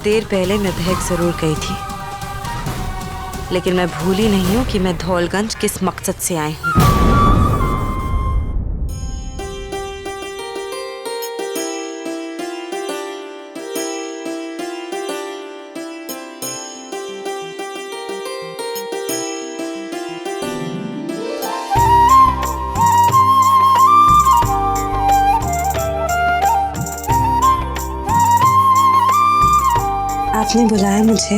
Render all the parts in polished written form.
देर पहले मैं बहक जरूर गई थी, लेकिन मैं भूली नहीं हूं कि मैं धौलगंज किस मकसद से आई हूं। आपने बुलाया मुझे?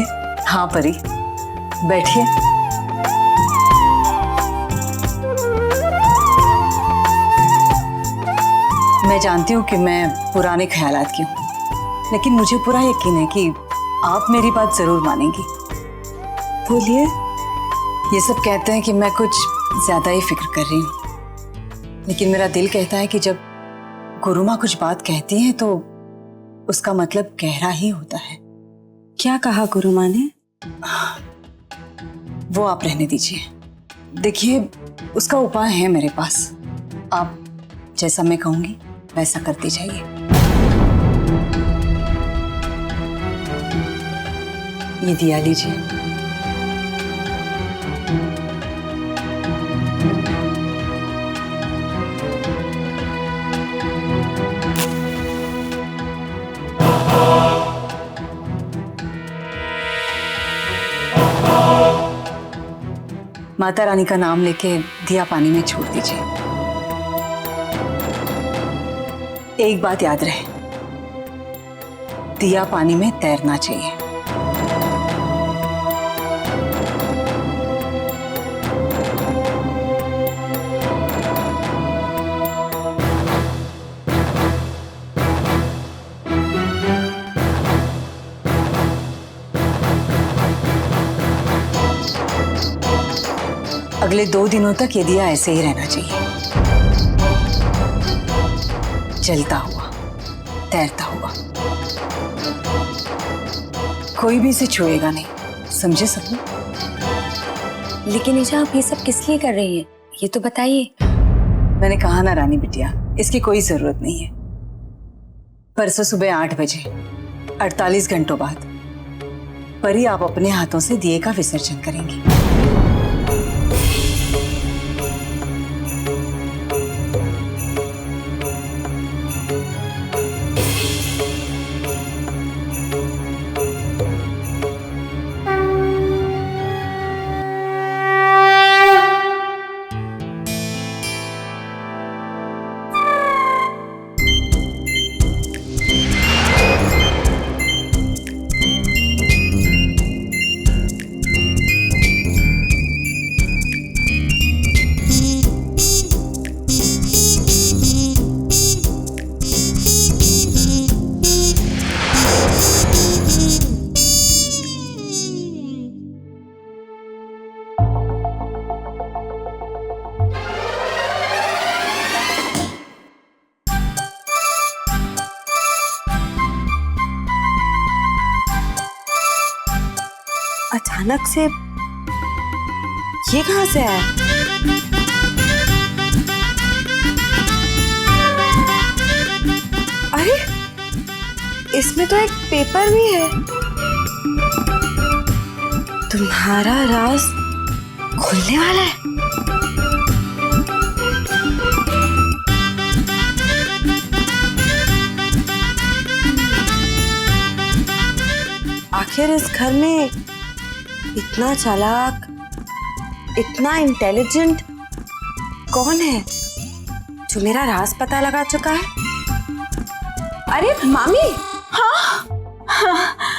हाँ परी, बैठिए। मैं जानती हूँ कि मैं पुराने ख्यालात की हूँ, लेकिन मुझे पूरा यकीन है कि आप मेरी बात जरूर मानेंगी। बोलिए। ये सब कहते हैं कि मैं कुछ ज्यादा ही फिक्र कर रही हूँ, लेकिन मेरा दिल कहता है कि जब गुरु माँ कुछ बात कहती हैं तो उसका मतलब गहरा ही होता है। क्या कहा गुरु माँ ने? वो आप रहने दीजिए। देखिए, उसका उपाय है मेरे पास। आप जैसा मैं कहूंगी वैसा करती जाइए। ये दिया लीजिए। माता रानी का नाम लेके दिया पानी में छोड़ दीजिए। एक बात याद रहे, दिया पानी में तैरना चाहिए। अगले 2 दिनों तक ये दिया ऐसे ही रहना चाहिए, जलता हुआ, तैरता हुआ। कोई भी इसे छुएगा नहीं, समझे सब लोग? लेकिन ईशा, आप ये सब किस लिए कर रही हैं? ये तो बताइए। मैंने कहा ना रानी बिटिया, इसकी कोई जरूरत नहीं है। परसों सुबह 8 बजे 48 घंटों बाद परी आप अपने हाथों से दिए का विसर्जन करेंगी। अचानक से ये कहां से आया? अरे, इसमें तो एक पेपर भी है। तुम्हारा राज खुलने वाला है। आखिर इस घर में इतना चालाक, इतना इंटेलिजेंट कौन है जो मेरा राज पता लगा चुका है? अरे मामी! हाँ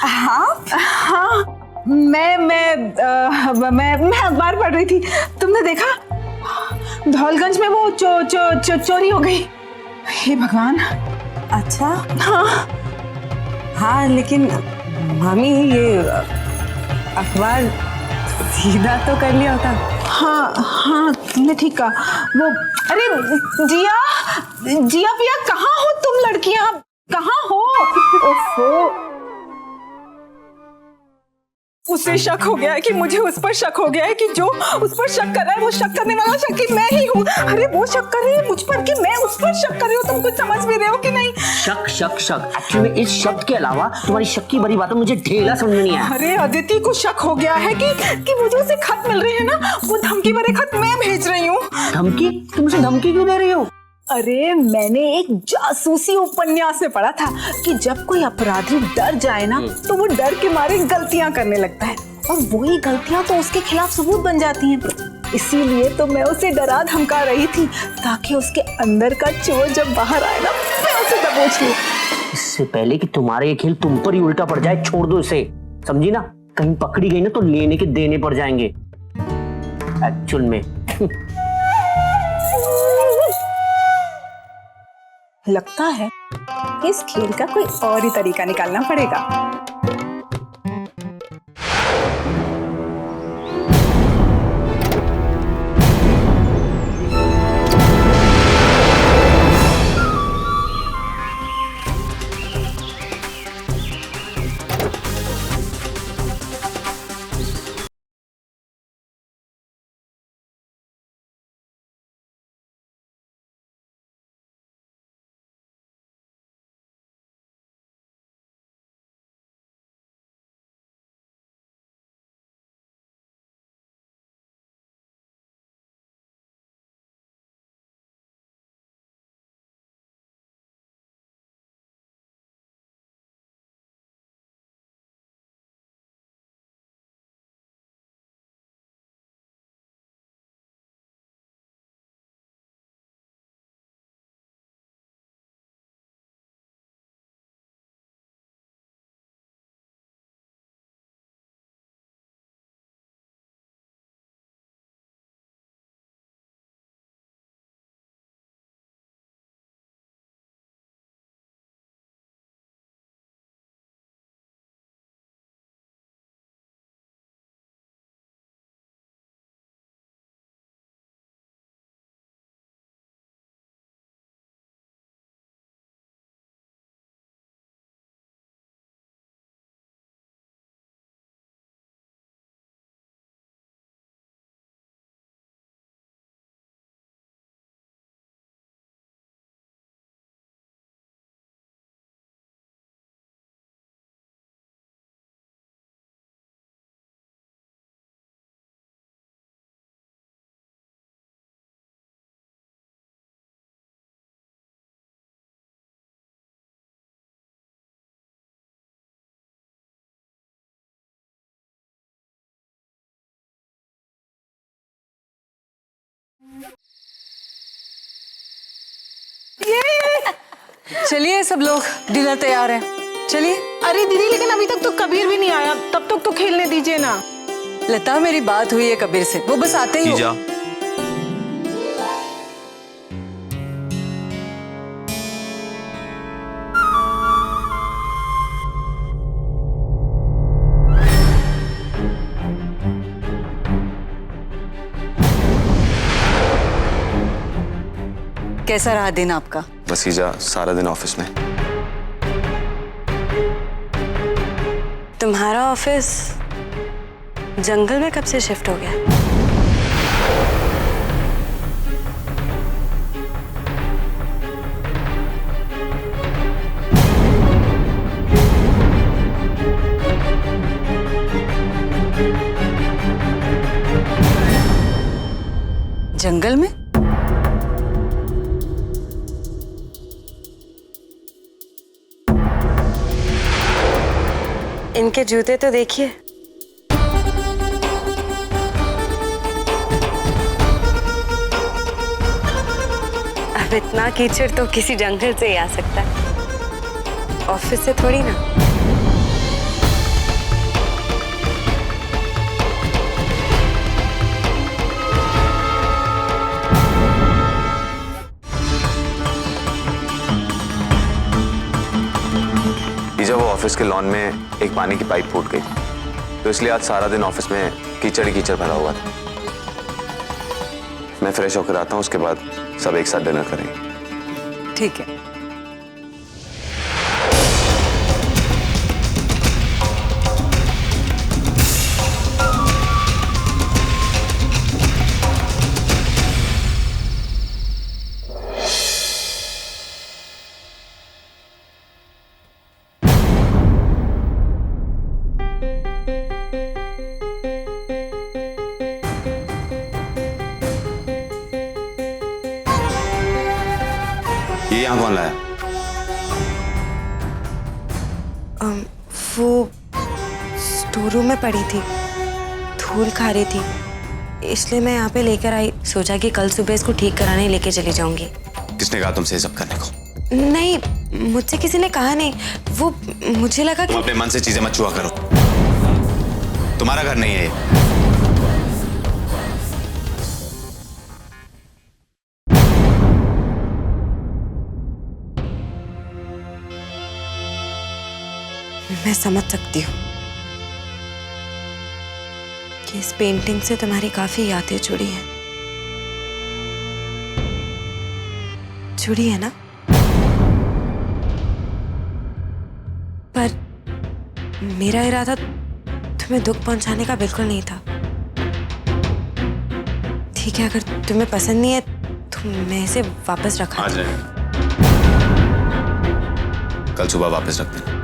हाँ हाँ, मैं अखबार पढ़ रही थी। तुमने देखा? धौलगंज में वो चोरी हो गई। हे भगवान! अच्छा। हाँ हाँ, लेकिन मामी ये अखबार सीधा तो कर लिया होता। हाँ हाँ, तुमने ठीक कहा। वो अरे जिया, जिया पिया, कहाँ हो तुम लड़कियां? कहाँ हो? ओफो, उसे शक हो गया है कि मुझे उस पर शक हो गया है कि जो उस पर शक कर रहा है वो शक करने वाला शक मैं ही हूँ। अरे वो शक कर रही है मुझ पर कि मैं उस पर शक कर रही हूँ। तुम कुछ समझ भी रहे हो कि नहीं? शक शक शक, एक्चुअली में इस शब्द के अलावा तुम्हारी शक की बड़ी बातें मुझे ढेला समझ में नहीं आया। अरे अदिति को शक हो गया है कि मुझे उसे खत मिल रहे हैं ना, वो धमकी भरे खत मैं भेज रही हूँ। धमकी? तुम उसे धमकी क्यों दे रही हो? अरे मैंने एक जासूसी उपन्यास में पढ़ा था कि जब कोई अपराधी डर जाए ना तो वो डर के मारे गलतियां करने लगता है और वही गलतियां तो उसके खिलाफ सबूत बन जाती हैं। इसीलिए तो मैं उसे डरा धमका रही थी ताकि उसके अंदर का चोर जब बाहर आए ना मैं उसे दबोच लूं। इससे पहले कि तुम्हारे ये खेल तुम पर ही उल्टा पड़ जाए, छोड़ दो इसे, समझी ना? कहीं पकड़ी गई ना तो लेने के देने पड़ जाएंगे एक्चुअल में। लगता है इस खेल का कोई और ही तरीका निकालना पड़ेगा। चलिए सब लोग, डिनर तैयार है, चलिए। अरे दीदी लेकिन अभी तक तो कबीर भी नहीं आया, तब तक तो खेलने दीजिए ना। लता मेरी बात हुई है कबीर से, वो बस आते ही हो। कैसा रहा दिन आपका? वसीजा सारा दिन ऑफिस में। तुम्हारा ऑफिस जंगल में कब से शिफ्ट हो गया? जंगल में? इनके जूते तो देखिए। अब इतना कीचड़ तो किसी जंगल से ही आ सकता है, ऑफिस से थोड़ी ना। जब वो ऑफिस के लॉन में एक पानी की पाइप फूट गई तो इसलिए आज सारा दिन ऑफिस में कीचड़ ही कीचड़ भरा हुआ था। मैं फ्रेश होकर आता हूँ, उसके बाद सब एक साथ डिनर करेंगे। ठीक है। ये यहाँ कौन लाया? वो स्टोर रूम में पड़ी थी, धूल खा रही थी, इसलिए मैं यहाँ पे लेकर आई। सोचा कि कल सुबह इसको ठीक कराने लेके चली जाऊंगी। किसने कहा तुमसे ये सब करने को? नहीं, मुझसे किसी ने कहा नहीं। वो मुझे लगा तुम कि अपने मन से चीजें मत छुआ करो। तुम्हारा घर नहीं है ये। मैं समझ सकती हूँ कि इस पेंटिंग से तुम्हारी काफी यादें जुड़ी हैं। जुड़ी है ना? पर मेरा इरादा तुम्हें दुख पहुंचाने का बिल्कुल नहीं था। ठीक है, अगर तुम्हें पसंद नहीं है तो मैं इसे वापस रखा आज रहेगा, कल सुबह वापस रख देना।